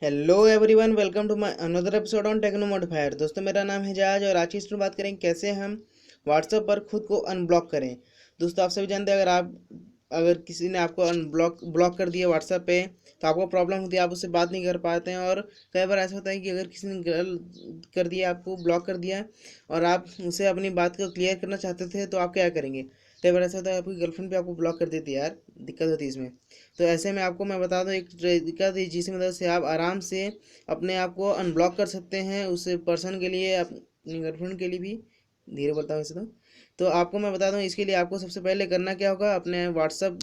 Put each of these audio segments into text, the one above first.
Hello everyone, welcome to my another episode on techno modifier. दोस्तों, मेरा नाम है जाज और आज की इसमें बात करेंगे कैसे हम व्हाट्सएप पर खुद को अनब्लॉक करें। दोस्तों, आप सभी जानते हैं अगर किसी ने आपको ब्लॉक कर दिया व्हाट्सएप पे तो आपको प्रॉब्लम होती है, आप उससे बात नहीं कर पाते हैं। और कई बार ऐसा होता है कि अगर किसी ने गलत कर दिया, आपको ब्लॉक कर दिया और आप उसे अपनी बात को क्लियर करना चाहते थे तो आप क्या करेंगे। कई बार ऐसा होता है आपकी गर्लफ्रेंड भी आपको ब्लॉक कर देती है, यार दिक्कत होती है इसमें। तो ऐसे में आपको मैं बता दूं एक तरीका जिसकी मदद से आप आराम से अपने आप को अनब्लॉक कर सकते हैं उस पर्सन के लिए, अपनी गर्लफ्रेंड के लिए भी। धीरे बोलता हूँ वैसे तो आपको मैं बता दूं इसके लिए आपको सबसे पहले करना क्या होगा, अपने व्हाट्सअप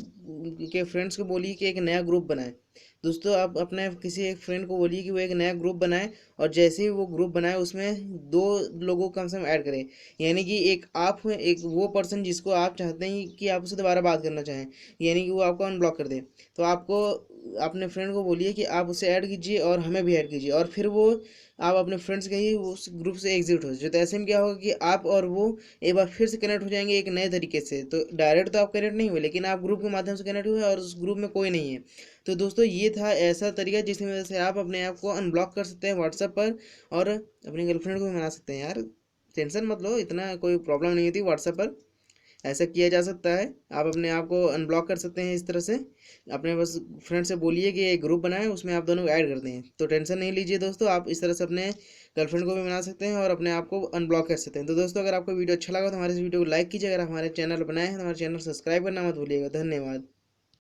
के फ्रेंड्स को बोलिए कि एक नया ग्रुप बनाए। दोस्तों, आप अपने किसी एक फ्रेंड को बोलिए कि वो एक नया ग्रुप बनाए और जैसे ही वो ग्रुप बनाए उसमें दो लोगों को कम से कम ऐड करें। यानी कि एक आप हैं, एक वो पर्सन जिसको आप चाहते हैं कि आप उससे दोबारा बात करना चाहें, यानी कि वो आपको अनब्लॉक कर दे। तो आपको अपने फ्रेंड को बोलिए कि आप उसे ऐड कीजिए और हमें भी ऐड कीजिए, और फिर वो आप अपने फ्रेंड्स के ही उस ग्रुप से एग्जिट हो जाए। तो ऐसे में क्या होगा कि आप और वो एक बार फिर से कनेक्ट हो जाएंगे एक नए तरीके से। तो डायरेक्ट तो आप कनेक्ट नहीं हुए, लेकिन आप ग्रुप के माध्यम से कनेक्ट हुए और उस ग्रुप में कोई नहीं है। तो दोस्तों, ये था ऐसा तरीका जिसकी वजह से आप अपने आप को अनब्लॉक कर सकते हैं व्हाट्सएप पर और अपनी गर्लफ्रेंड को भी मना सकते हैं। यार टेंशन मत लो, इतना कोई प्रॉब्लम नहीं होती व्हाट्सएप पर। ऐसा किया जा सकता है, आप अपने आप को अनब्लॉक कर सकते हैं इस तरह से। अपने बस फ्रेंड से बोलिए कि एक ग्रुप बनाए, उसमें आप दोनों को ऐड कर दें। तो टेंशन नहीं लीजिए दोस्तों, आप इस तरह से अपने गर्लफ्रेंड को भी बना सकते हैं और अपने आप को अनब्लॉक कर सकते हैं। तो दोस्तों, अगर आपको वीडियो अच्छा लगा तो हमारे इस वीडियो को लाइक कीजिए। अगर हमारे चैनल बनाए हैं तो हमारे चैनल सब्सक्राइब करना मत भूलिएगा। धन्यवाद।